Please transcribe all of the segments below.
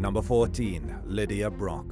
Number 14. Lydia Brock.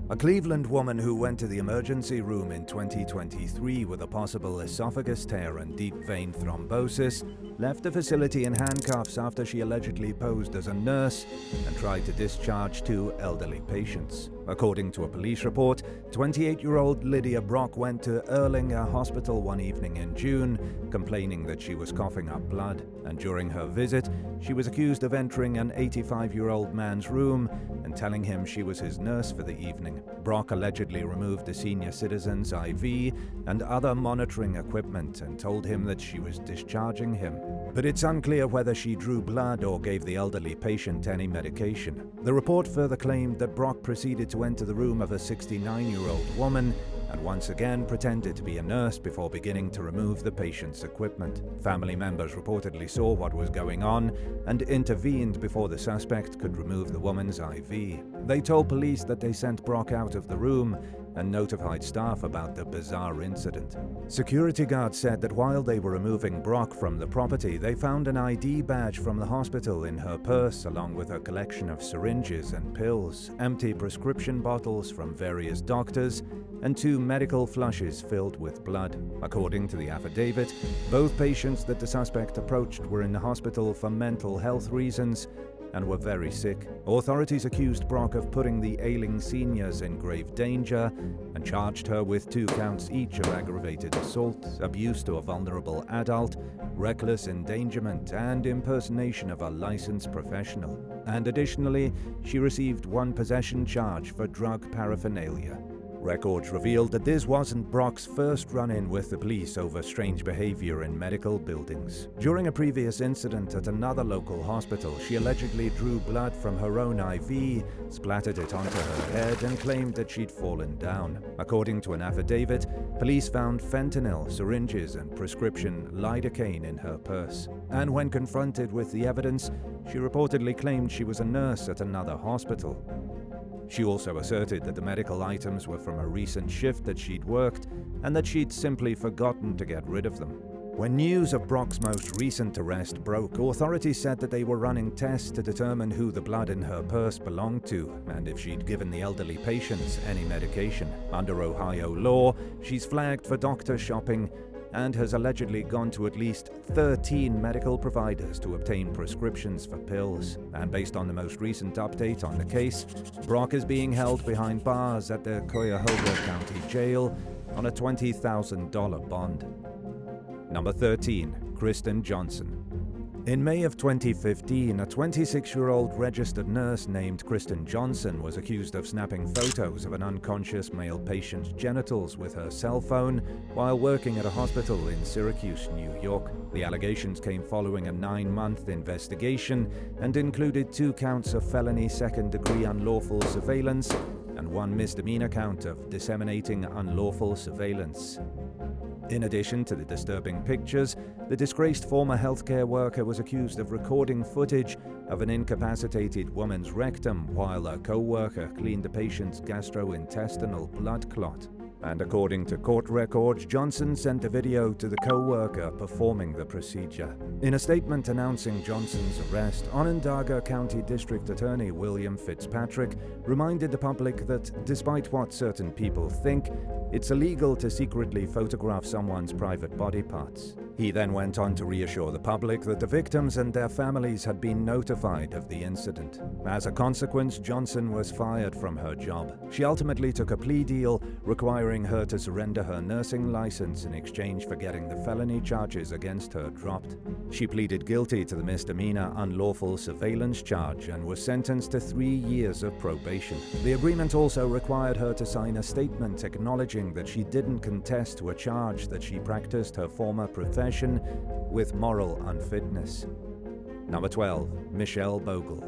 A Cleveland woman who went to the emergency room in 2023 with a possible esophagus tear and deep vein thrombosis left the facility in handcuffs after she allegedly posed as a nurse and tried to discharge two elderly patients. According to a police report, 28-year-old Lydia Brock went to Erlanger Hospital one evening in June, complaining that she was coughing up blood, and during her visit, she was accused of entering an 85-year-old man's room and telling him she was his nurse for the evening. Brock allegedly removed the senior citizen's IV and other monitoring equipment and told him that she was discharging him. But it's unclear whether she drew blood or gave the elderly patient any medication. The report further claimed that Brock proceeded to enter the room of a 69-year-old woman and once again pretended to be a nurse before beginning to remove the patient's equipment. Family members reportedly saw what was going on and intervened before the suspect could remove the woman's IV. They told police that they sent Brock out of the room and notified staff about the bizarre incident. Security guards said that while they were removing Brock from the property, they found an ID badge from the hospital in her purse, along with a collection of syringes and pills, empty prescription bottles from various doctors, and two medical flushes filled with blood. According to the affidavit, both patients that the suspect approached were in the hospital for mental health reasons and were very sick. Authorities accused Brock of putting the ailing seniors in grave danger and charged her with 2 counts each of aggravated assault, abuse to a vulnerable adult, reckless endangerment, and impersonation of a licensed professional. And additionally, she received 1 possession charge for drug paraphernalia. Records revealed that this wasn't Brock's first run-in with the police over strange behavior in medical buildings. During a previous incident at another local hospital, she allegedly drew blood from her own IV, splattered it onto her head, and claimed that she'd fallen down. According to an affidavit, police found fentanyl, syringes, and prescription lidocaine in her purse. And when confronted with the evidence, she reportedly claimed she was a nurse at another hospital. She also asserted that the medical items were from a recent shift that she'd worked and that she'd simply forgotten to get rid of them. When news of Brock's most recent arrest broke, authorities said that they were running tests to determine who the blood in her purse belonged to and if she'd given the elderly patients any medication. Under Ohio law, she's flagged for doctor shopping and has allegedly gone to at least 13 medical providers to obtain prescriptions for pills. And based on the most recent update on the case, Brock is being held behind bars at the Cuyahoga County Jail on a $20,000 bond. Number 13. Kristen Johnson. In May of 2015, a 26-year-old registered nurse named Kristen Johnson was accused of snapping photos of an unconscious male patient's genitals with her cell phone while working at a hospital in Syracuse, New York. The allegations came following a 9-month investigation and included 2 counts of felony second-degree unlawful surveillance and 1 misdemeanor count of disseminating unlawful surveillance. In addition to the disturbing pictures, the disgraced former healthcare worker was accused of recording footage of an incapacitated woman's rectum while a co-worker cleaned the patient's gastrointestinal blood clot. And according to court records, Johnson sent a video to the co-worker performing the procedure. In a statement announcing Johnson's arrest, Onondaga County District Attorney William Fitzpatrick reminded the public that despite what certain people think, it's illegal to secretly photograph someone's private body parts. He then went on to reassure the public that the victims and their families had been notified of the incident. As a consequence, Johnson was fired from her job. She ultimately took a plea deal requiring her to surrender her nursing license in exchange for getting the felony charges against her dropped. She pleaded guilty to the misdemeanor unlawful surveillance charge and was sentenced to 3 years of probation. The agreement also required her to sign a statement acknowledging that she didn't contest to a charge that she practiced her former profession with moral unfitness. Number 12. Michelle Bogle.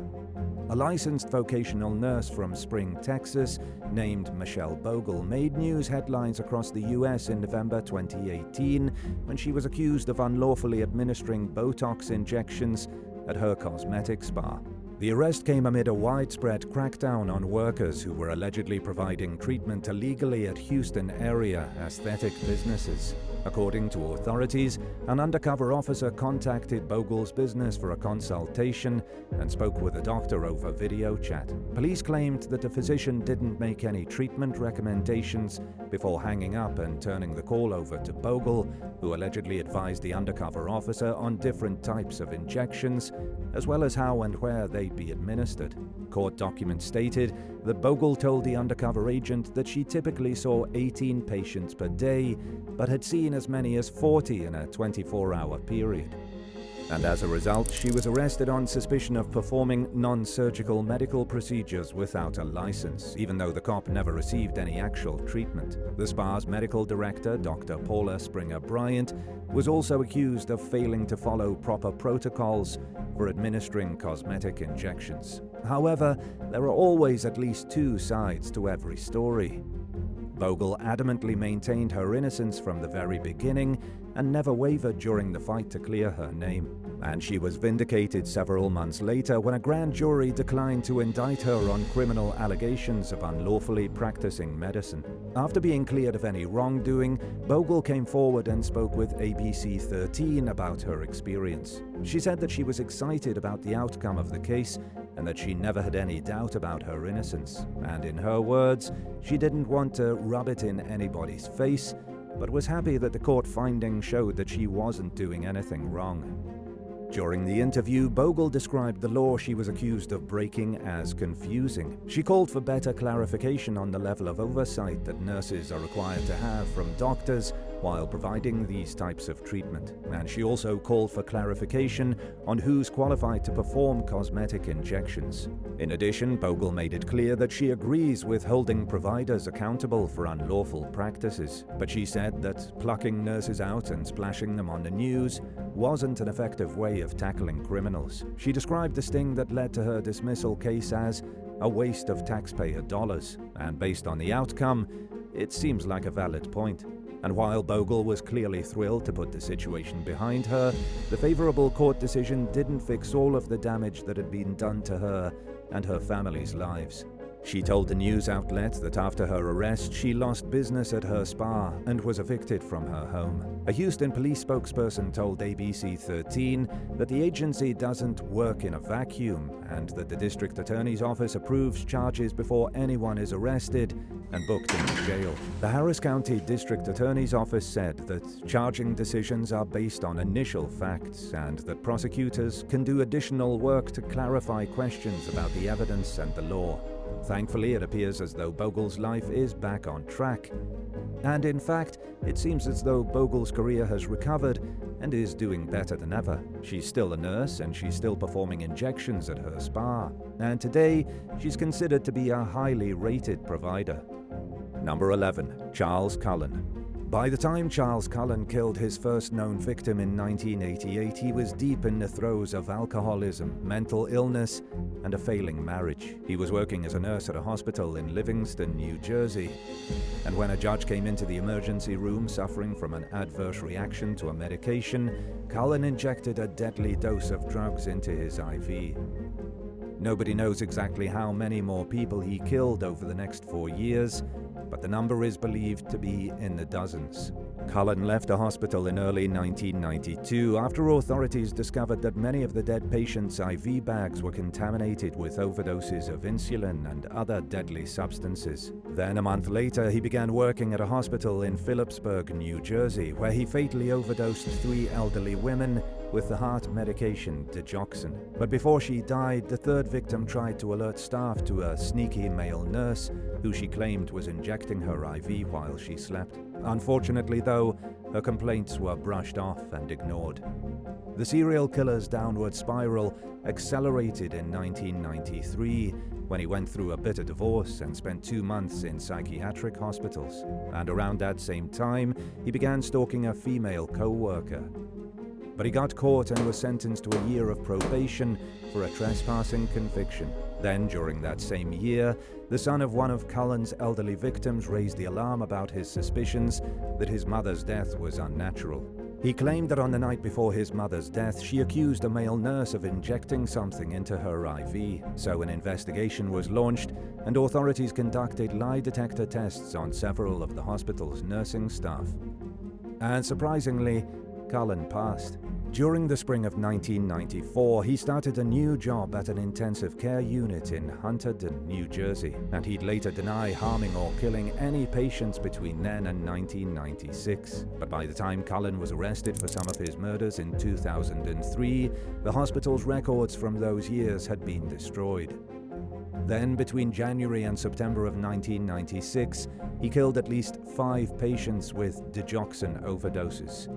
A licensed vocational nurse from Spring, Texas, named Michelle Bogle, made news headlines across the U.S. in November 2018 when she was accused of unlawfully administering Botox injections at her cosmetic spa. The arrest came amid a widespread crackdown on workers who were allegedly providing treatment illegally at Houston area aesthetic businesses. According to authorities, an undercover officer contacted Bogle's business for a consultation and spoke with a doctor over video chat. Police claimed that the physician didn't make any treatment recommendations before hanging up and turning the call over to Bogle, who allegedly advised the undercover officer on different types of injections, as well as how and where they'd be administered. Court documents stated that Bogle told the undercover agent that she typically saw 18 patients per day, but had seen as many as 40 in a 24-hour period. And as a result, she was arrested on suspicion of performing non-surgical medical procedures without a license, even though the cop never received any actual treatment. The spa's medical director, Dr. Paula Springer Bryant, was also accused of failing to follow proper protocols for administering cosmetic injections. However, there are always at least two sides to every story. Bogle adamantly maintained her innocence from the very beginning and never wavered during the fight to clear her name. And she was vindicated several months later when a grand jury declined to indict her on criminal allegations of unlawfully practicing medicine. After being cleared of any wrongdoing, Bogle came forward and spoke with ABC 13 about her experience. She said that she was excited about the outcome of the case and that she never had any doubt about her innocence. And in her words, she didn't want to rub it in anybody's face, but was happy that the court finding showed that she wasn't doing anything wrong. During the interview, Bogle described the law she was accused of breaking as confusing. She called for better clarification on the level of oversight that nurses are required to have from doctors while providing these types of treatment. And she also called for clarification on who's qualified to perform cosmetic injections. In addition, Bogle made it clear that she agrees with holding providers accountable for unlawful practices, but she said that plucking nurses out and splashing them on the news wasn't an effective way of tackling criminals. She described the sting that led to her dismissal case as a waste of taxpayer dollars, and based on the outcome, it seems like a valid point. And while Bogle was clearly thrilled to put the situation behind her, the favorable court decision didn't fix all of the damage that had been done to her and her family's lives. She told the news outlet that after her arrest, she lost business at her spa and was evicted from her home. A Houston police spokesperson told ABC 13 that the agency doesn't work in a vacuum and that the district attorney's office approves charges before anyone is arrested and booked into jail. The Harris County District Attorney's Office said that charging decisions are based on initial facts and that prosecutors can do additional work to clarify questions about the evidence and the law. Thankfully, it appears as though Bogle's life is back on track. And in fact, it seems as though Bogle's career has recovered and is doing better than ever. She's still a nurse and she's still performing injections at her spa. And today, she's considered to be a highly rated provider. Number 11. Charles Cullen. By the time Charles Cullen killed his first known victim in 1988, he was deep in the throes of alcoholism, mental illness, and a failing marriage. He was working as a nurse at a hospital in Livingston, New Jersey. And when a judge came into the emergency room suffering from an adverse reaction to a medication, Cullen injected a deadly dose of drugs into his IV. Nobody knows exactly how many more people he killed over the next 4 years, but the number is believed to be in the dozens. Cullen left the hospital in early 1992 after authorities discovered that many of the dead patients' IV bags were contaminated with overdoses of insulin and other deadly substances. Then a month later, he began working at a hospital in Phillipsburg, New Jersey, where he fatally overdosed 3 elderly women with the heart medication digoxin. But before she died, the third victim tried to alert staff to a sneaky male nurse who she claimed was injecting her IV while she slept. Unfortunately, though, her complaints were brushed off and ignored. The serial killer's downward spiral accelerated in 1993 when he went through a bitter divorce and spent 2 months in psychiatric hospitals. And around that same time, he began stalking a female co-worker. But he got caught and was sentenced to a year of probation for a trespassing conviction. Then, during that same year, the son of one of Cullen's elderly victims raised the alarm about his suspicions that his mother's death was unnatural. He claimed that on the night before his mother's death, she accused a male nurse of injecting something into her IV. So an investigation was launched, and authorities conducted lie detector tests on several of the hospital's nursing staff. And surprisingly, Cullen passed. During the spring of 1994, he started a new job at an intensive care unit in Hunterdon, New Jersey, and he'd later deny harming or killing any patients between then and 1996. But by the time Cullen was arrested for some of his murders in 2003, the hospital's records from those years had been destroyed. Then, between January and September of 1996, he killed at least 5 patients with digoxin overdoses.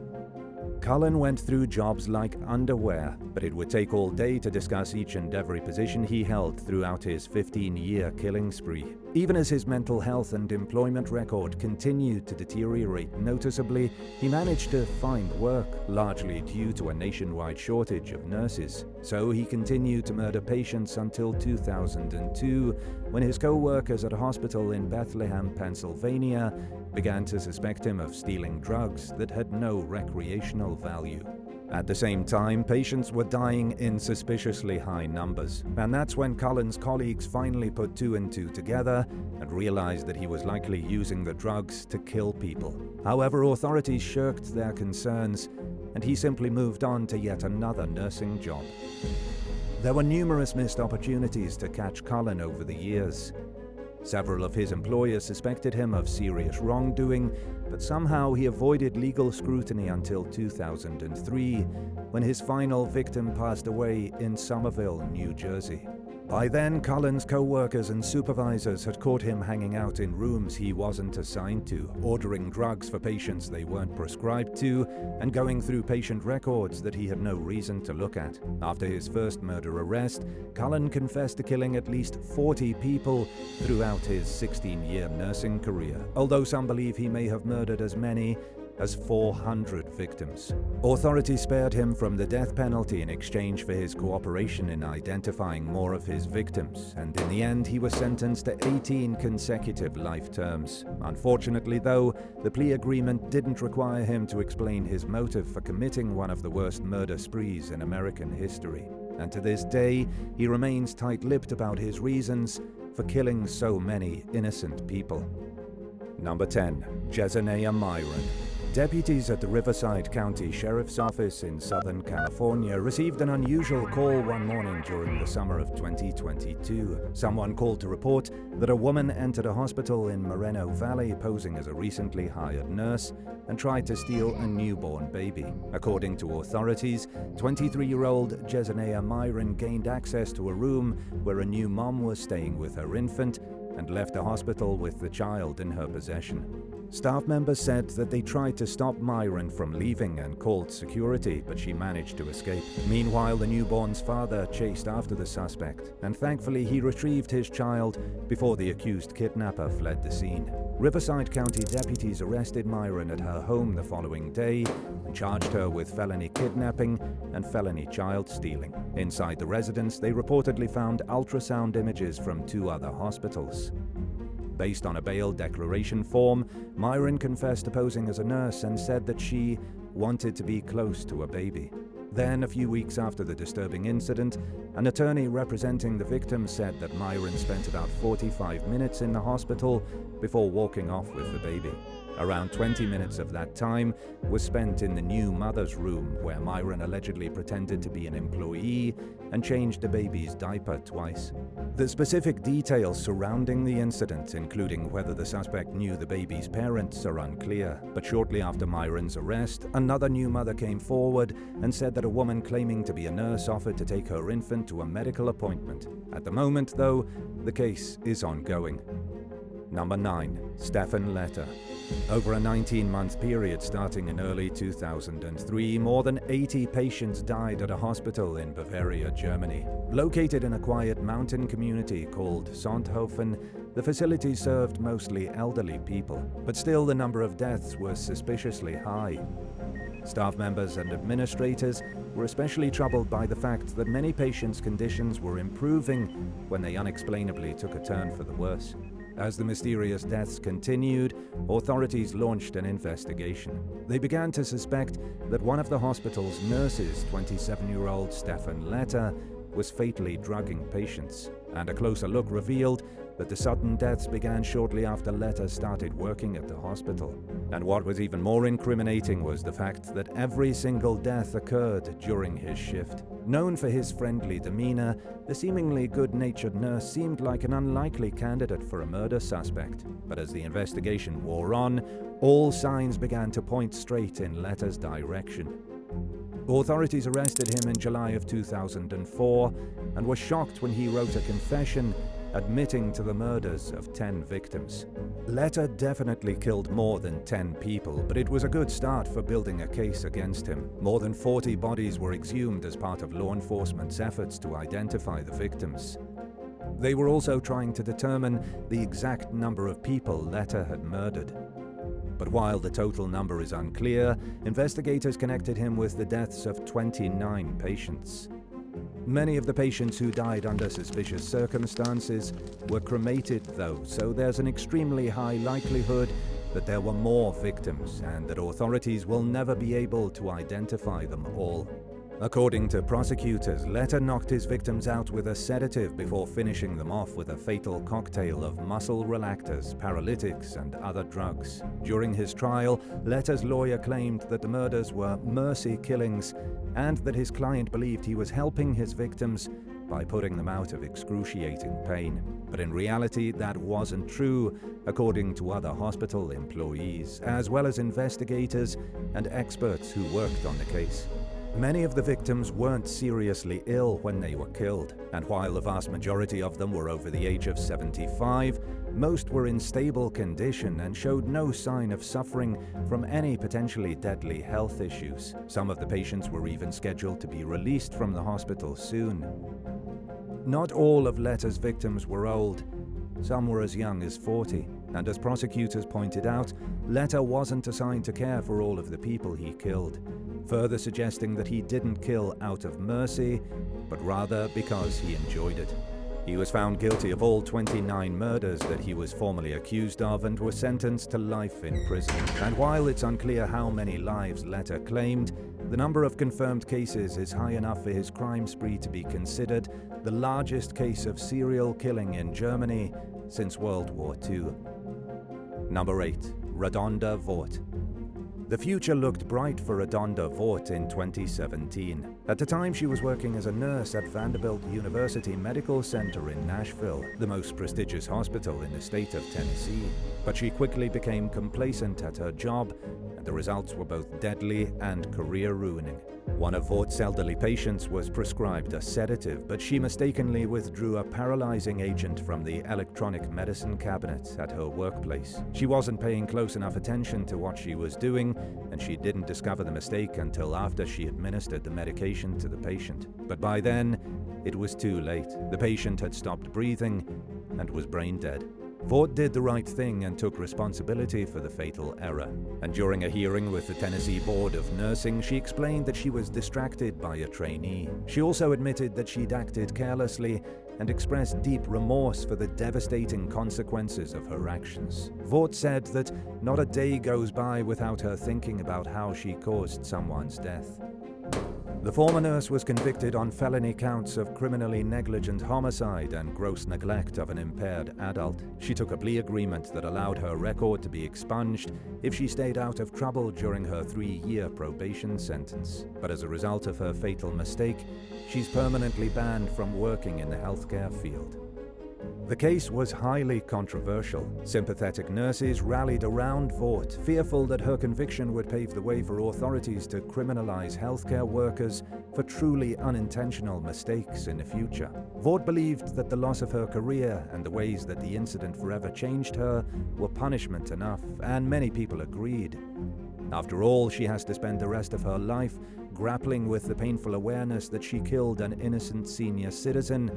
Cullen went through jobs like underwear, but it would take all day to discuss each and every position he held throughout his 15-year killing spree. Even as his mental health and employment record continued to deteriorate noticeably, he managed to find work, largely due to a nationwide shortage of nurses. So he continued to murder patients until 2002, when his co-workers at a hospital in Bethlehem, Pennsylvania, began to suspect him of stealing drugs that had no recreational value. At the same time, patients were dying in suspiciously high numbers, and that's when Cullen's colleagues finally put 2 and 2 together and realized that he was likely using the drugs to kill people. However, authorities shirked their concerns, and he simply moved on to yet another nursing job. There were numerous missed opportunities to catch Cullen over the years. Several of his employers suspected him of serious wrongdoing, but somehow he avoided legal scrutiny until 2003, when his final victim passed away in Somerville, New Jersey. By then, Cullen's co-workers and supervisors had caught him hanging out in rooms he wasn't assigned to, ordering drugs for patients they weren't prescribed to, and going through patient records that he had no reason to look at. After his first murder arrest, Cullen confessed to killing at least 40 people throughout his 16-year nursing career, although some believe he may have murdered as many as 400 victims. Authorities spared him from the death penalty in exchange for his cooperation in identifying more of his victims, and in the end he was sentenced to 18 consecutive life terms. Unfortunately though, the plea agreement didn't require him to explain his motive for committing one of the worst murder sprees in American history. And to this day, he remains tight-lipped about his reasons for killing so many innocent people. Number 10. Jessenia Myron. Deputies at the Riverside County Sheriff's Office in Southern California received an unusual call one morning during the summer of 2022. Someone called to report that a woman entered a hospital in Moreno Valley posing as a recently hired nurse and tried to steal a newborn baby. According to authorities, 23-year-old Jessenia Myron gained access to a room where a new mom was staying with her infant and left the hospital with the child in her possession. Staff members said that they tried to stop Myron from leaving and called security, but she managed to escape. Meanwhile, the newborn's father chased after the suspect, and thankfully he retrieved his child before the accused kidnapper fled the scene. Riverside County deputies arrested Myron at her home the following day and charged her with felony kidnapping and felony child stealing. Inside the residence, they reportedly found ultrasound images from 2 other hospitals. Based on a bail declaration form, Myron confessed to posing as a nurse and said that she wanted to be close to a baby. Then, a few weeks after the disturbing incident, an attorney representing the victim said that Myron spent about 45 minutes in the hospital before walking off with the baby. Around 20 minutes of that time was spent in the new mother's room, where Myron allegedly pretended to be an employee and changed the baby's diaper twice. The specific details surrounding the incident, including whether the suspect knew the baby's parents, are unclear. But shortly after Myron's arrest, another new mother came forward and said that a woman claiming to be a nurse offered to take her infant to a medical appointment. At the moment, though, the case is ongoing. Number 9. Stefan Letter. Over a 19-month period starting in early 2003, more than 80 patients died at a hospital in Bavaria, Germany. Located in a quiet mountain community called Sonthofen, the facility served mostly elderly people, but still the number of deaths was suspiciously high. Staff members and administrators were especially troubled by the fact that many patients' conditions were improving when they unexplainably took a turn for the worse. As the mysterious deaths continued, authorities launched an investigation. They began to suspect that one of the hospital's nurses, 27-year-old Stefan Letter, was fatally drugging patients, and a closer look revealed that the sudden deaths began shortly after Letter started working at the hospital. And what was even more incriminating was the fact that every single death occurred during his shift. Known for his friendly demeanor, the seemingly good-natured nurse seemed like an unlikely candidate for a murder suspect. But as the investigation wore on, all signs began to point straight in Letter's direction. Authorities arrested him in July of 2004 and were shocked when he wrote a confession admitting to the murders of 10 victims. Letter definitely killed more than 10 people, but it was a good start for building a case against him. More than 40 bodies were exhumed as part of law enforcement's efforts to identify the victims. They were also trying to determine the exact number of people Letter had murdered. But while the total number is unclear, investigators connected him with the deaths of 29 patients. Many of the patients who died under suspicious circumstances were cremated though, so there's an extremely high likelihood that there were more victims and that authorities will never be able to identify them all. According to prosecutors, Letter knocked his victims out with a sedative before finishing them off with a fatal cocktail of muscle relaxers, paralytics, and other drugs. During his trial, Letter's lawyer claimed that the murders were mercy killings and that his client believed he was helping his victims by putting them out of excruciating pain. But in reality, that wasn't true, according to other hospital employees, as well as investigators and experts who worked on the case. Many of the victims weren't seriously ill when they were killed, and while the vast majority of them were over the age of 75, most were in stable condition and showed no sign of suffering from any potentially deadly health issues. Some of the patients were even scheduled to be released from the hospital soon. Not all of Letter's victims were old. Some were as young as 40, and as prosecutors pointed out, Letter wasn't assigned to care for all of the people he killed, further suggesting that he didn't kill out of mercy, but rather because he enjoyed it. He was found guilty of all 29 murders that he was formally accused of and was sentenced to life in prison. And while it's unclear how many lives Letter claimed, the number of confirmed cases is high enough for his crime spree to be considered the largest case of serial killing in Germany since World War II. Number 8. Radonda Vogt. The future looked bright for Radonda Vogt in 2017. At the time, she was working as a nurse at Vanderbilt University Medical Center in Nashville, the most prestigious hospital in the state of Tennessee. But she quickly became complacent at her job, and the results were both deadly and career-ruining. One of Vogt's elderly patients was prescribed a sedative, but she mistakenly withdrew a paralyzing agent from the electronic medicine cabinet at her workplace. She wasn't paying close enough attention to what she was doing, and she didn't discover the mistake until after she administered the medication to the patient. But by then, it was too late. The patient had stopped breathing and was brain dead. Vogt did the right thing and took responsibility for the fatal error. And during a hearing with the Tennessee Board of Nursing, she explained that she was distracted by a trainee. She also admitted that she'd acted carelessly and expressed deep remorse for the devastating consequences of her actions. Vogt said that not a day goes by without her thinking about how she caused someone's death. The former nurse was convicted on felony counts of criminally negligent homicide and gross neglect of an impaired adult. She took a plea agreement that allowed her record to be expunged if she stayed out of trouble during her 3-year probation sentence. But as a result of her fatal mistake, she's permanently banned from working in the healthcare field. The case was highly controversial. Sympathetic nurses rallied around Vogt, fearful that her conviction would pave the way for authorities to criminalize healthcare workers for truly unintentional mistakes in the future. Vogt believed that the loss of her career and the ways that the incident forever changed her were punishment enough, and many people agreed. After all, she has to spend the rest of her life grappling with the painful awareness that she killed an innocent senior citizen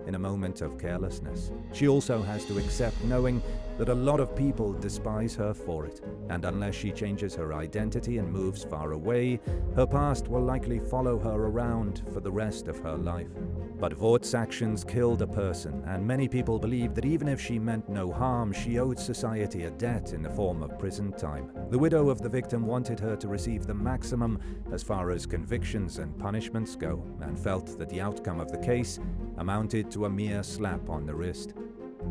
in a moment of carelessness. She also has to accept knowing that a lot of people despise her for it, and unless she changes her identity and moves far away, her past will likely follow her around for the rest of her life. But Vogt's actions killed a person, and many people believe that even if she meant no harm, she owed society a debt in the form of prison time. The widow of the victim wanted her to receive the maximum as far as convictions and punishments go, and felt that the outcome of the case amounted to a mere slap on the wrist.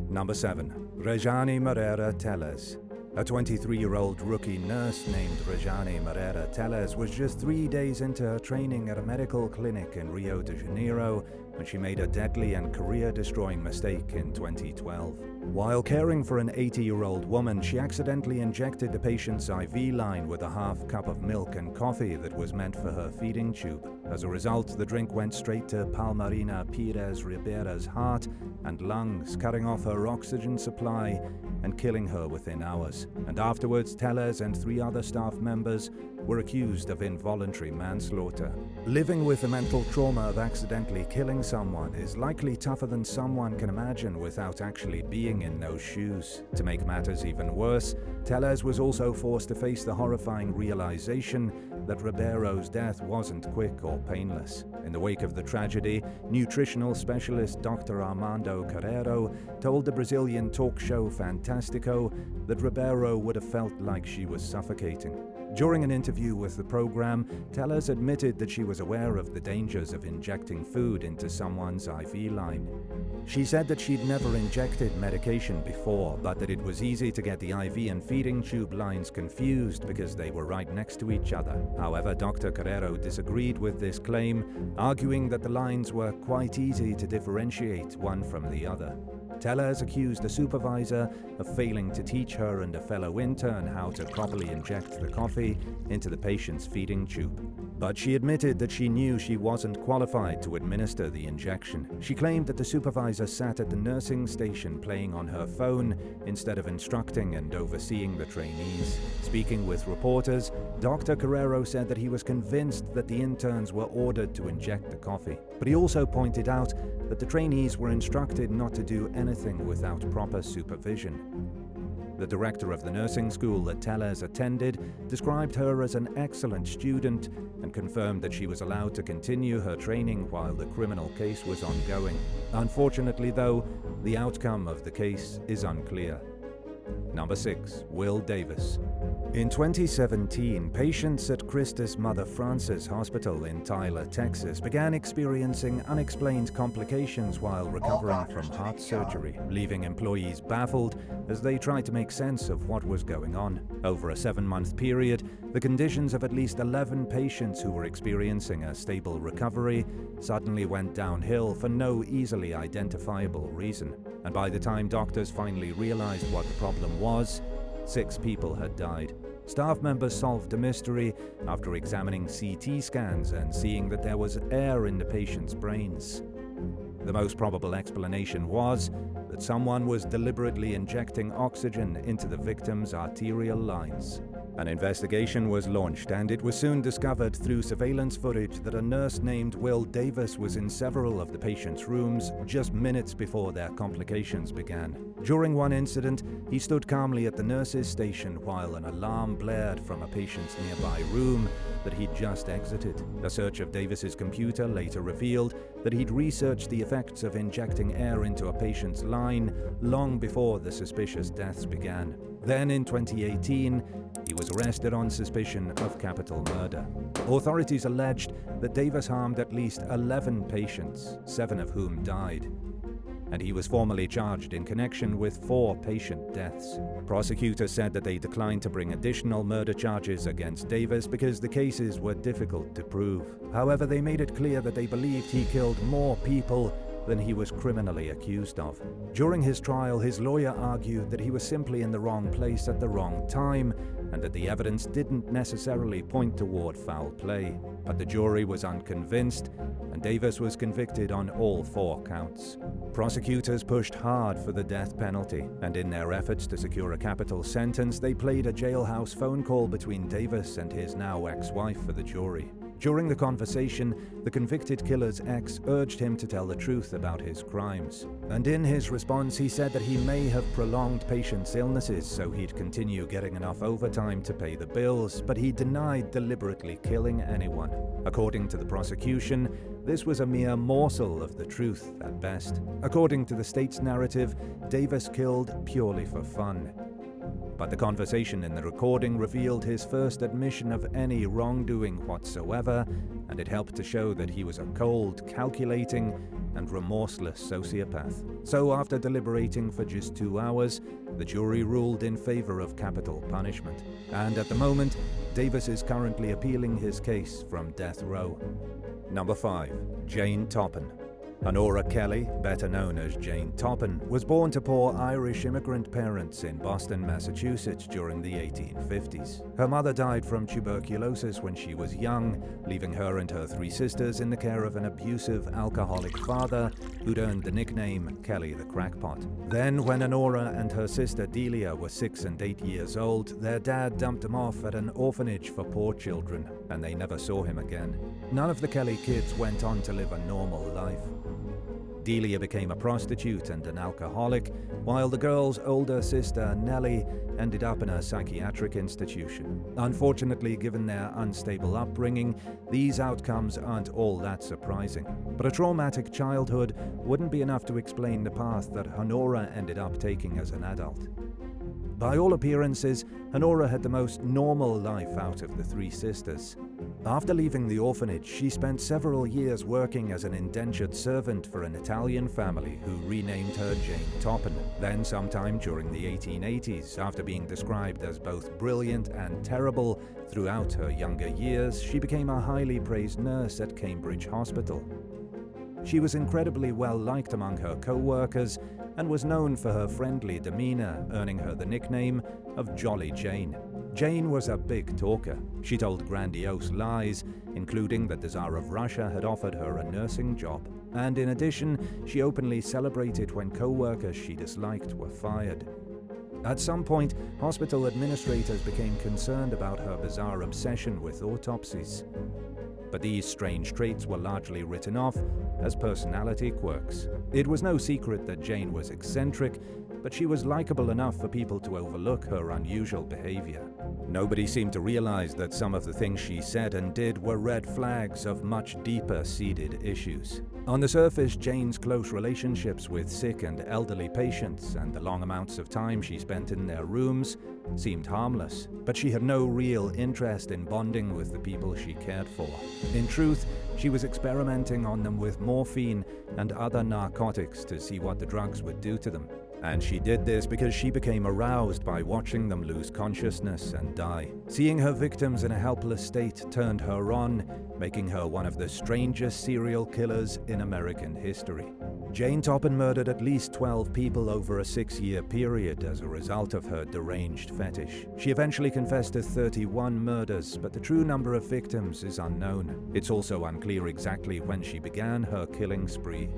Number 7. Rejane Moreira Teles. A 23-year-old rookie nurse named Rejane Moreira Teles was just 3 days into her training at a medical clinic in Rio de Janeiro when she made a deadly and career-destroying mistake in 2012. While caring for an 80-year-old woman, she accidentally injected the patient's IV line with a half cup of milk and coffee that was meant for her feeding tube. As a result, the drink went straight to Palmarina Pires Ribera's heart and lungs, cutting off her oxygen supply and killing her within hours. And afterwards, Teles and 3 other staff members were accused of involuntary manslaughter. Living with the mental trauma of accidentally killing someone is likely tougher than someone can imagine without actually being in those shoes. To make matters even worse, Teles was also forced to face the horrifying realization that Ribeiro's death wasn't quick or painless. In the wake of the tragedy, nutritional specialist Dr. Armando Carreiro told the Brazilian talk show Fantástico that Ribeiro would have felt like she was suffocating. During an interview with the program, Teles admitted that she was aware of the dangers of injecting food into someone's IV line. She said that she'd never injected medication before, but that it was easy to get the IV and feeding tube lines confused because they were right next to each other. However, Dr. Carreiro disagreed with this claim, arguing that the lines were quite easy to differentiate one from the other. Teles accused the supervisor of failing to teach her and a fellow intern how to properly inject the coffee into the patient's feeding tube. But she admitted that she knew she wasn't qualified to administer the injection. She claimed that the supervisor sat at the nursing station playing on her phone instead of instructing and overseeing the trainees. Speaking with reporters, Dr. Carreiro said that he was convinced that the interns were ordered to inject the coffee. But he also pointed out that the trainees were instructed not to do anything without proper supervision. The director of the nursing school that Teles attended described her as an excellent student and confirmed that she was allowed to continue her training while the criminal case was ongoing. Unfortunately, though, the outcome of the case is unclear. Number 6. Will Davis. In 2017, patients at Christus Mother Frances Hospital in Tyler, Texas, began experiencing unexplained complications while recovering from heart surgery, leaving employees baffled as they tried to make sense of what was going on. Over a 7-month period, the conditions of at least 11 patients who were experiencing a stable recovery suddenly went downhill for no easily identifiable reason. And by the time doctors finally realized what the problem was, 6 people had died. Staff members solved the mystery after examining CT scans and seeing that there was air in the patient's brains. The most probable explanation was that someone was deliberately injecting oxygen into the victim's arterial lines. An investigation was launched, and it was soon discovered through surveillance footage that a nurse named Will Davis was in several of the patient's rooms just minutes before their complications began. During one incident, he stood calmly at the nurse's station while an alarm blared from a patient's nearby room that he'd just exited. A search of Davis's computer later revealed that he'd researched the effects of injecting air into a patient's line long before the suspicious deaths began. Then in 2018, he was arrested on suspicion of capital murder. Authorities alleged that Davis harmed at least 11 patients, 7 of whom died, and he was formally charged in connection with 4 patient deaths. Prosecutors said that they declined to bring additional murder charges against Davis because the cases were difficult to prove. However, they made it clear that they believed he killed more people than he was criminally accused of. During his trial, his lawyer argued that he was simply in the wrong place at the wrong time and that the evidence didn't necessarily point toward foul play. But the jury was unconvinced, and Davis was convicted on all 4 counts. Prosecutors pushed hard for the death penalty, and in their efforts to secure a capital sentence, they played a jailhouse phone call between Davis and his now ex-wife for the jury. During the conversation, the convicted killer's ex urged him to tell the truth about his crimes. And in his response, he said that he may have prolonged patients' illnesses so he'd continue getting enough overtime to pay the bills, but he denied deliberately killing anyone. According to the prosecution, this was a mere morsel of the truth at best. According to the state's narrative, Davis killed purely for fun. But the conversation in the recording revealed his first admission of any wrongdoing whatsoever, and it helped to show that he was a cold, calculating, and remorseless sociopath. So after deliberating for just 2 hours, the jury ruled in favor of capital punishment. And at the moment, Davis is currently appealing his case from death row. Number 5. Jane Toppan. Honora Kelly, better known as Jane Toppan, was born to poor Irish immigrant parents in Boston, Massachusetts during the 1850s. Her mother died from tuberculosis when she was young, leaving her and her 3 sisters in the care of an abusive, alcoholic father who'd earned the nickname Kelly the Crackpot. Then, when Honora and her sister Delia were 6 and 8 years old, their dad dumped them off at an orphanage for poor children, and they never saw him again. None of the Kelly kids went on to live a normal life. Delia became a prostitute and an alcoholic, while the girl's older sister, Nellie, ended up in a psychiatric institution. Unfortunately, given their unstable upbringing, these outcomes aren't all that surprising. But a traumatic childhood wouldn't be enough to explain the path that Honora ended up taking as an adult. By all appearances, Honora had the most normal life out of the 3 sisters. After leaving the orphanage, she spent several years working as an indentured servant for an Italian family who renamed her Jane Toppan. Then, sometime during the 1880s, after being described as both brilliant and terrible throughout her younger years, she became a highly praised nurse at Cambridge Hospital. She was incredibly well liked among her co-workers and was known for her friendly demeanor, earning her the nickname of Jolly Jane. Jane was a big talker. She told grandiose lies, including that the Tsar of Russia had offered her a nursing job. And in addition, she openly celebrated when co-workers she disliked were fired. At some point, hospital administrators became concerned about her bizarre obsession with autopsies. But these strange traits were largely written off as personality quirks. It was no secret that Jane was eccentric, but she was likable enough for people to overlook her unusual behavior. Nobody seemed to realize that some of the things she said and did were red flags of much deeper-seated issues. On the surface, Jane's close relationships with sick and elderly patients and the long amounts of time she spent in their rooms seemed harmless, but she had no real interest in bonding with the people she cared for. In truth, she was experimenting on them with morphine and other narcotics to see what the drugs would do to them. And she did this because she became aroused by watching them lose consciousness and die. Seeing her victims in a helpless state turned her on, making her one of the strangest serial killers in American history. Jane Toppan murdered at least 12 people over a 6-year period as a result of her deranged fetish. She eventually confessed to 31 murders, but the true number of victims is unknown. It's also unclear exactly when she began her killing spree.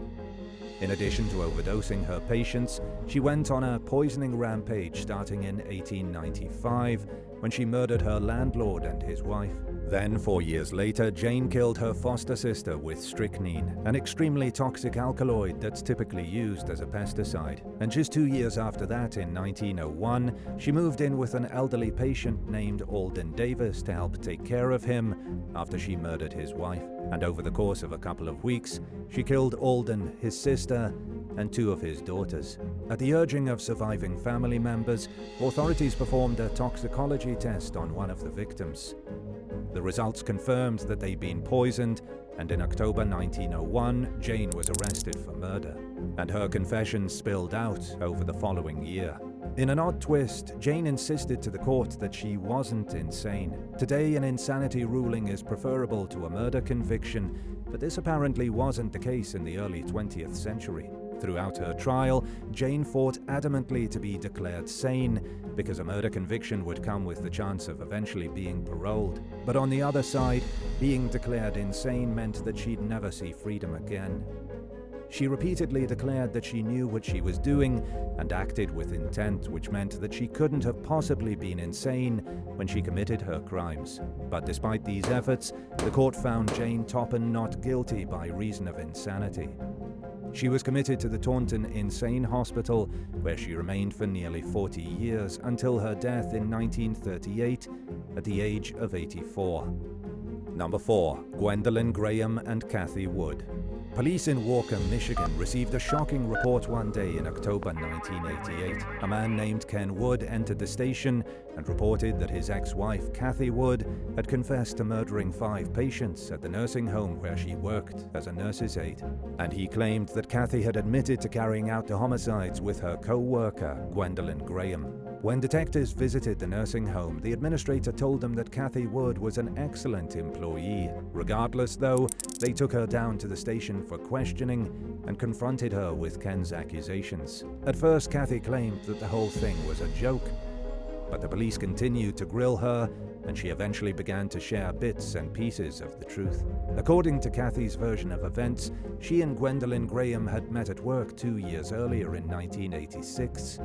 In addition to overdosing her patients, she went on a poisoning rampage starting in 1895 when she murdered her landlord and his wife. Then, 4 years later, Jane killed her foster sister with strychnine, an extremely toxic alkaloid that's typically used as a pesticide. And just 2 years after that, in 1901, she moved in with an elderly patient named Alden Davis to help take care of him after she murdered his wife. And over the course of a couple of weeks, she killed Alden, his sister, and 2 of his daughters. At the urging of surviving family members, authorities performed a toxicology test on one of the victims. The results confirmed that they'd been poisoned, and in October 1901, Jane was arrested for murder. And her confession spilled out over the following year. In an odd twist, Jane insisted to the court that she wasn't insane. Today, an insanity ruling is preferable to a murder conviction, but this apparently wasn't the case in the early 20th century. Throughout her trial, Jane fought adamantly to be declared sane because a murder conviction would come with the chance of eventually being paroled. But on the other side, being declared insane meant that she'd never see freedom again. She repeatedly declared that she knew what she was doing and acted with intent, which meant that she couldn't have possibly been insane when she committed her crimes. But despite these efforts, the court found Jane Toppin not guilty by reason of insanity. She was committed to the Taunton Insane Hospital, where she remained for nearly 40 years until her death in 1938 at the age of 84. Number 4. Gwendolyn Graham and Kathy Wood. Police in Walker, Michigan received a shocking report one day in October 1988. A man named Ken Wood entered the station and reported that his ex-wife, Kathy Wood, had confessed to murdering 5 patients at the nursing home where she worked as a nurse's aide. And he claimed that Kathy had admitted to carrying out the homicides with her co-worker, Gwendolyn Graham. When detectives visited the nursing home, the administrator told them that Kathy Wood was an excellent employee. Regardless, though, they took her down to the station for questioning and confronted her with Ken's accusations. At first, Kathy claimed that the whole thing was a joke, but the police continued to grill her, and she eventually began to share bits and pieces of the truth. According to Kathy's version of events, she and Gwendolyn Graham had met at work 2 years earlier in 1986.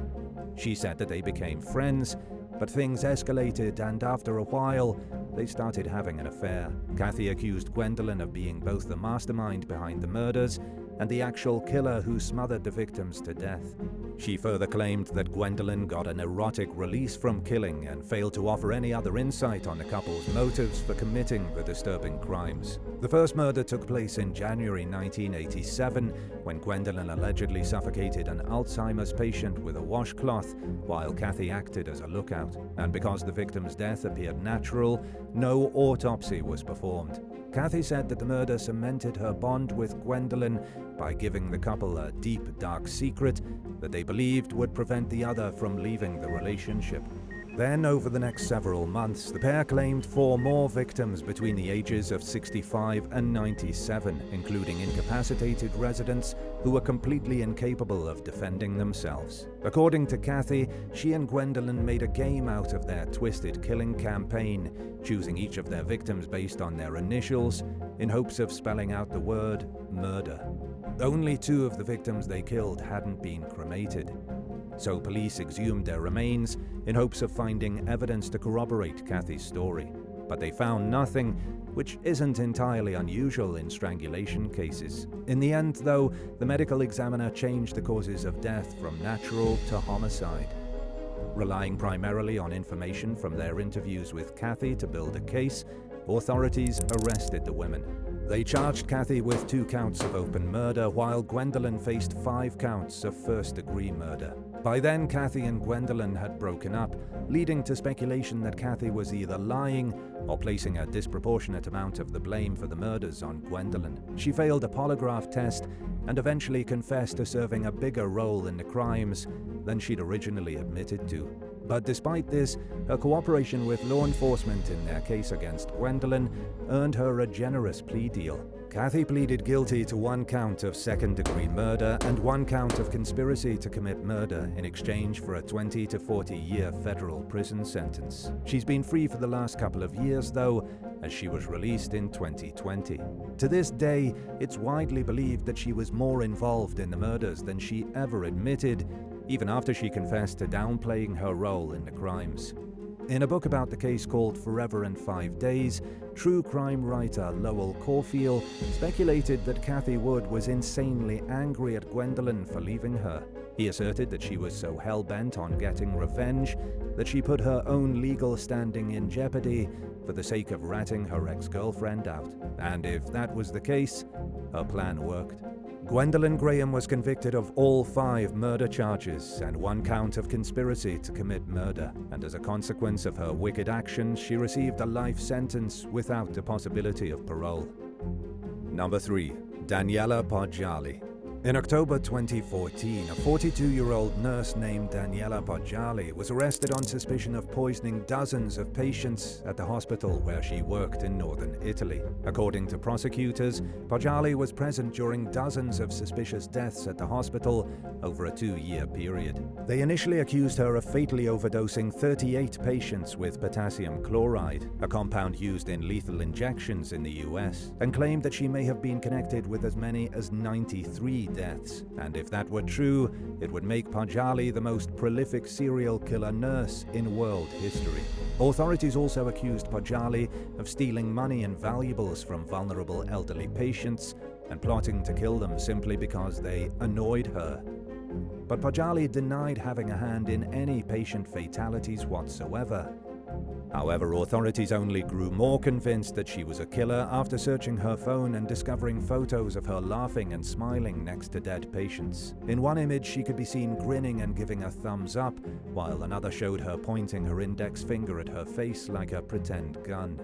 She said that they became friends, but things escalated, and after a while, they started having an affair. Kathy accused Gwendolyn of being both the mastermind behind the murders and the actual killer who smothered the victims to death. She further claimed that Gwendolyn got an erotic release from killing and failed to offer any other insight on the couple's motives for committing the disturbing crimes. The first murder took place in January 1987, when Gwendolyn allegedly suffocated an Alzheimer's patient with a washcloth while Kathy acted as a lookout. And because the victim's death appeared natural, no autopsy was performed. Kathy said that the murder cemented her bond with Gwendolyn by giving the couple a deep, dark secret that they believed would prevent the other from leaving the relationship. Then, over the next several months, the pair claimed 4 more victims between the ages of 65 and 97, including incapacitated residents who were completely incapable of defending themselves. According to Kathy, she and Gwendolyn made a game out of their twisted killing campaign, choosing each of their victims based on their initials in hopes of spelling out the word murder. Only 2 of the victims they killed hadn't been cremated, so police exhumed their remains in hopes of finding evidence to corroborate Kathy's story. But they found nothing, which isn't entirely unusual in strangulation cases. In the end, though, the medical examiner changed the causes of death from natural to homicide. Relying primarily on information from their interviews with Kathy to build a case, authorities arrested the women. They charged Kathy with 2 counts of open murder, while Gwendolyn faced 5 counts of first-degree murder. By then, Kathy and Gwendolyn had broken up, leading to speculation that Kathy was either lying or placing a disproportionate amount of the blame for the murders on Gwendolyn. She failed a polygraph test and eventually confessed to serving a bigger role in the crimes than she'd originally admitted to. But despite this, her cooperation with law enforcement in their case against Gwendolyn earned her a generous plea deal. Kathy pleaded guilty to 1 count of second-degree murder and 1 count of conspiracy to commit murder in exchange for a 20 to 40-year federal prison sentence. She's been free for the last couple of years, though, as she was released in 2020. To this day, it's widely believed that she was more involved in the murders than she ever admitted, even after she confessed to downplaying her role in the crimes. In a book about the case called Forever and 5 Days, true crime writer Lowell Caulfield speculated that Kathy Wood was insanely angry at Gwendolyn for leaving her. He asserted that she was so hell-bent on getting revenge that she put her own legal standing in jeopardy for the sake of ratting her ex-girlfriend out. And if that was the case, her plan worked. Gwendolyn Graham was convicted of all 5 murder charges and 1 count of conspiracy to commit murder, and as a consequence of her wicked actions, she received a life sentence without the possibility of parole. Number 3. Daniela Poggiali. In October 2014, a 42-year-old nurse named Daniela Poggiali was arrested on suspicion of poisoning dozens of patients at the hospital where she worked in northern Italy. According to prosecutors, Poggiali was present during dozens of suspicious deaths at the hospital over a 2-year period. They initially accused her of fatally overdosing 38 patients with potassium chloride, a compound used in lethal injections in the US, and claimed that she may have been connected with as many as 93 deaths. And if that were true, it would make Panjali the most prolific serial killer nurse in world history. Authorities also accused Panjali of stealing money and valuables from vulnerable elderly patients and plotting to kill them simply because they annoyed her. But Panjali denied having a hand in any patient fatalities whatsoever. However, authorities only grew more convinced that she was a killer after searching her phone and discovering photos of her laughing and smiling next to dead patients. In one image, she could be seen grinning and giving a thumbs up, while another showed her pointing her index finger at her face like a pretend gun.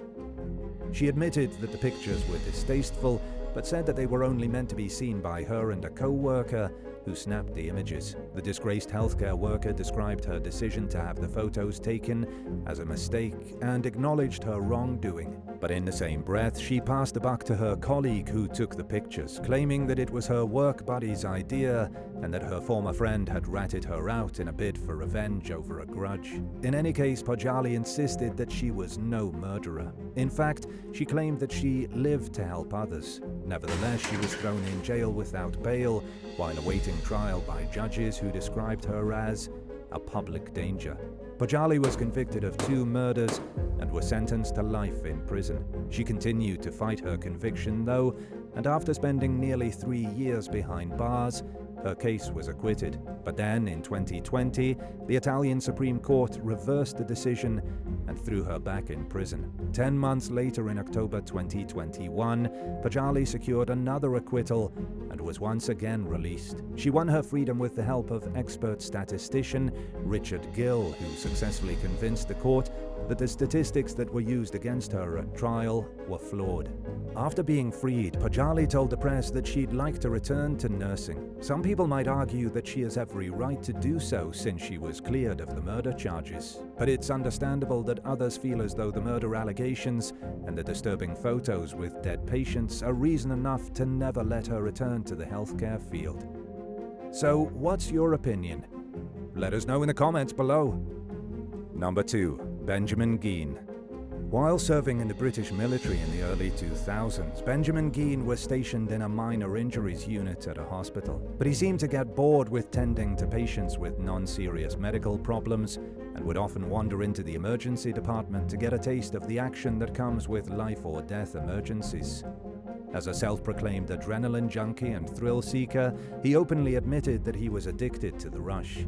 She admitted that the pictures were distasteful, but said that they were only meant to be seen by her and a co-worker who snapped the images. The disgraced healthcare worker described her decision to have the photos taken as a mistake and acknowledged her wrongdoing. But in the same breath, she passed the buck to her colleague who took the pictures, claiming that it was her work buddy's idea and that her former friend had ratted her out in a bid for revenge over a grudge. In any case, Panjali insisted that she was no murderer. In fact, she claimed that she lived to help others. Nevertheless, she was thrown in jail without bail while awaiting trial by judges who described her as a public danger. Panjali was convicted of 2 murders and was sentenced to life in prison. She continued to fight her conviction, though, and after spending nearly 3 years behind bars, her case was acquitted. But then, in 2020, the Italian Supreme Court reversed the decision and threw her back in prison. 10 months later, in October 2021, Panjali secured another acquittal and was once again released. She won her freedom with the help of expert statistician Richard Gill, who successfully convinced the court that the statistics that were used against her at trial were flawed. After being freed, Panjali told the press that she'd like to return to nursing. Some people might argue that she has every right to do so since she was cleared of the murder charges. But it's understandable that others feel as though the murder allegations and the disturbing photos with dead patients are reason enough to never let her return to the healthcare field. So, what's your opinion? Let us know in the comments below. Number 2. Benjamin Geen. While serving in the British military in the early 2000s, Benjamin Geen was stationed in a minor injuries unit at a hospital. But he seemed to get bored with tending to patients with non-serious medical problems and would often wander into the emergency department to get a taste of the action that comes with life or death emergencies. As a self-proclaimed adrenaline junkie and thrill seeker, he openly admitted that he was addicted to the rush.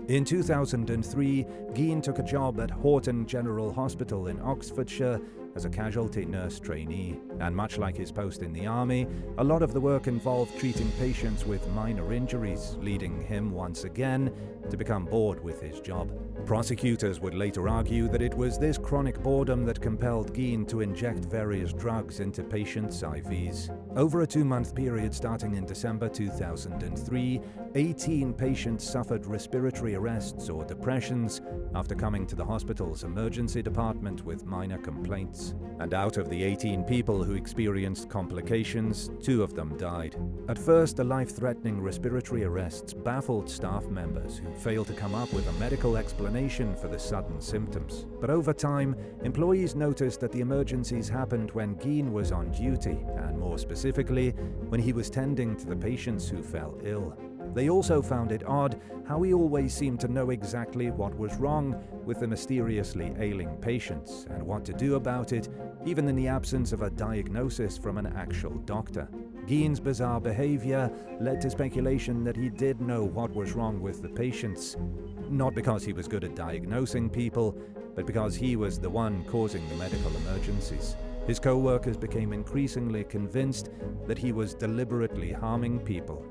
In 2003, Geen took a job at Horton General Hospital in Oxfordshire as a casualty nurse trainee, and much like his post in the army, a lot of the work involved treating patients with minor injuries, leading him once again to become bored with his job. Prosecutors would later argue that it was this chronic boredom that compelled Geen to inject various drugs into patients' IVs. Over a 2-month period starting in December 2003, 18 patients suffered respiratory arrests or depressions after coming to the hospital's emergency department with minor complaints. And out of the 18 people who experienced complications, 2 of them died. At first, the life-threatening respiratory arrests baffled staff members who failed to come up with a medical explanation for the sudden symptoms. But over time, employees noticed that the emergencies happened when Geen was on duty, and more specifically, when he was tending to the patients who fell ill. They also found it odd how he always seemed to know exactly what was wrong with the mysteriously ailing patients and what to do about it, even in the absence of a diagnosis from an actual doctor. Geen's bizarre behavior led to speculation that he did know what was wrong with the patients, not because he was good at diagnosing people, but because he was the one causing the medical emergencies. His co-workers became increasingly convinced that he was deliberately harming people,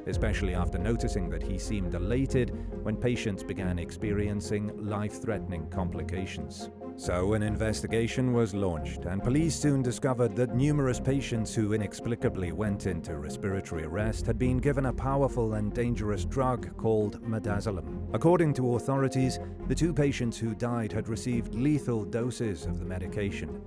especially after noticing that he seemed elated when patients began experiencing life-threatening complications. So an investigation was launched, and police soon discovered that numerous patients who inexplicably went into respiratory arrest had been given a powerful and dangerous drug called midazolam. According to authorities, the 2 patients who died had received lethal doses of the medication.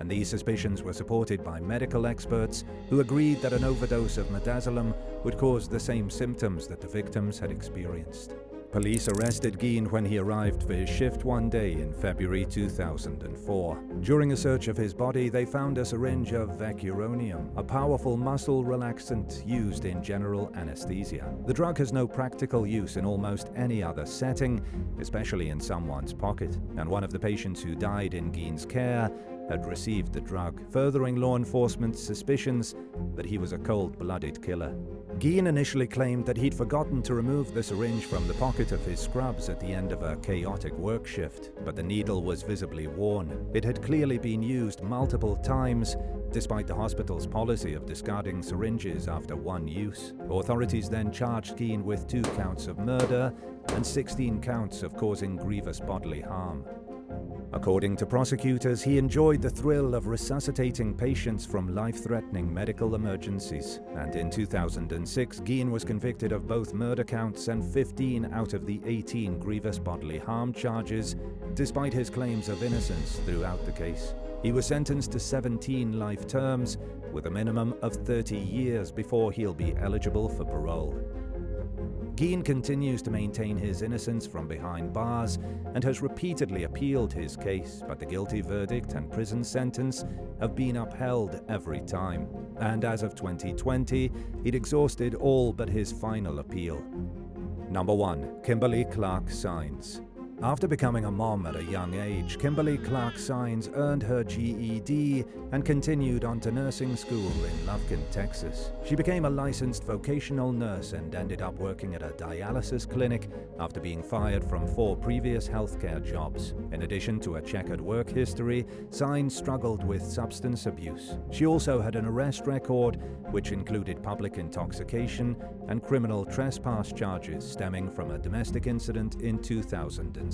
And these suspicions were supported by medical experts who agreed that an overdose of midazolam would cause the same symptoms that the victims had experienced. Police arrested Geen when he arrived for his shift one day in February 2004. During a search of his body, they found a syringe of vecuronium, a powerful muscle relaxant used in general anesthesia. The drug has no practical use in almost any other setting, especially in someone's pocket, and one of the patients who died in Geen's care had received the drug, furthering law enforcement's suspicions that he was a cold-blooded killer. Geen initially claimed that he'd forgotten to remove the syringe from the pocket of his scrubs at the end of a chaotic work shift, but the needle was visibly worn. It had clearly been used multiple times, despite the hospital's policy of discarding syringes after one use. Authorities then charged Geen with 2 counts of murder and 16 counts of causing grievous bodily harm. According to prosecutors, he enjoyed the thrill of resuscitating patients from life-threatening medical emergencies, and in 2006, Geen was convicted of both murder counts and 15 out of the 18 grievous bodily harm charges, despite his claims of innocence throughout the case. He was sentenced to 17 life terms, with a minimum of 30 years before he'll be eligible for parole. Geen continues to maintain his innocence from behind bars and has repeatedly appealed his case, but the guilty verdict and prison sentence have been upheld every time. And as of 2020, he'd exhausted all but his final appeal. Number 1. Kimberly Clark Saenz. After becoming a mom at a young age, Kimberly Clark Saenz earned her GED and continued on to nursing school in Lufkin, Texas. She became a licensed vocational nurse and ended up working at a dialysis clinic after being fired from 4 previous healthcare jobs. In addition to a checkered work history, Saenz struggled with substance abuse. She also had an arrest record, which included public intoxication and criminal trespass charges stemming from a domestic incident in 2007.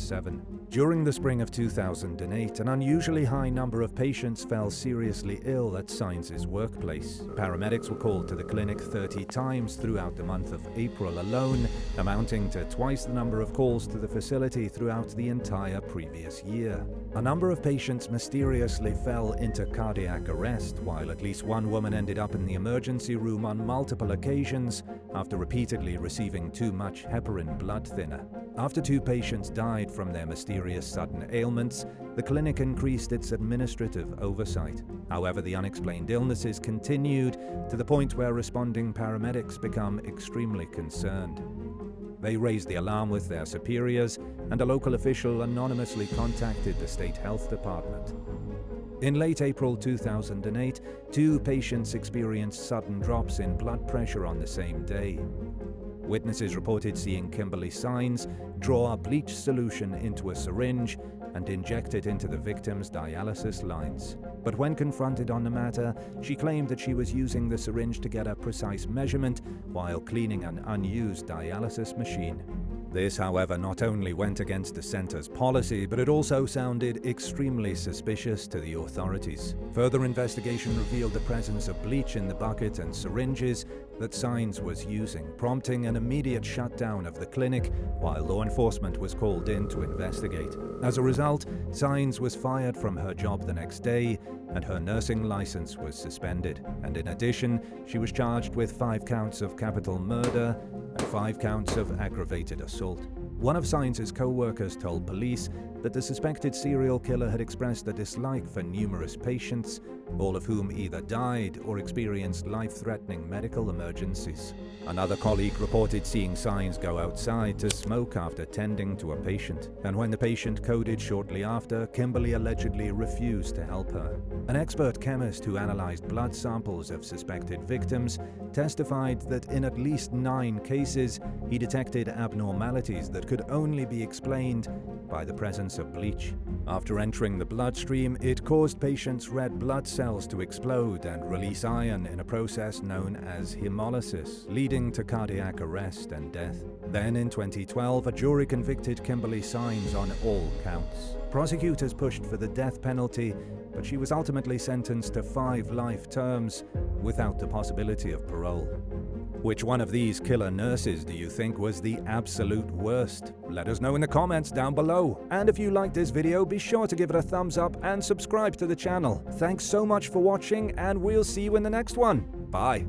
During the spring of 2008, an unusually high number of patients fell seriously ill at Saenz's workplace. Paramedics were called to the clinic 30 times throughout the month of April alone, amounting to twice the number of calls to the facility throughout the entire previous year. A number of patients mysteriously fell into cardiac arrest, while at least one woman ended up in the emergency room on multiple occasions after repeatedly receiving too much heparin blood thinner. After 2 patients died from their mysterious sudden ailments, the clinic increased its administrative oversight. However, the unexplained illnesses continued to the point where responding paramedics become extremely concerned. They raised the alarm with their superiors, and a local official anonymously contacted the state health department. In late April 2008, 2 patients experienced sudden drops in blood pressure on the same day. Witnesses reported seeing Kimberly Saenz draw a bleach solution into a syringe and inject it into the victim's dialysis lines. But when confronted on the matter, she claimed that she was using the syringe to get a precise measurement while cleaning an unused dialysis machine. This, however, not only went against the center's policy, but it also sounded extremely suspicious to the authorities. Further investigation revealed the presence of bleach in the bucket and syringes that Saenz was using, prompting an immediate shutdown of the clinic while law enforcement was called in to investigate. As a result, Saenz was fired from her job the next day, and her nursing license was suspended. And in addition, she was charged with 5 counts of capital murder and 5 counts of aggravated assault. One of Saenz's co-workers told police that the suspected serial killer had expressed a dislike for numerous patients, all of whom either died or experienced life-threatening medical emergencies. Another colleague reported seeing Saenz go outside to smoke after tending to a patient, and when the patient coded shortly after, Kimberly allegedly refused to help her. An expert chemist who analyzed blood samples of suspected victims testified that in at least 9 cases, he detected abnormalities that could only be explained by the presence of bleach. After entering the bloodstream, it caused patients' red blood cells to explode and release iron in a process known as hemolysis, leading to cardiac arrest and death. Then in 2012, a jury convicted Kimberly Saenz on all counts. Prosecutors pushed for the death penalty, but she was ultimately sentenced to 5 life terms without the possibility of parole. Which one of these killer nurses do you think was the absolute worst? Let us know in the comments down below. And if you liked this video, be sure to give it a thumbs up and subscribe to the channel. Thanks so much for watching, and we'll see you in the next one. Bye.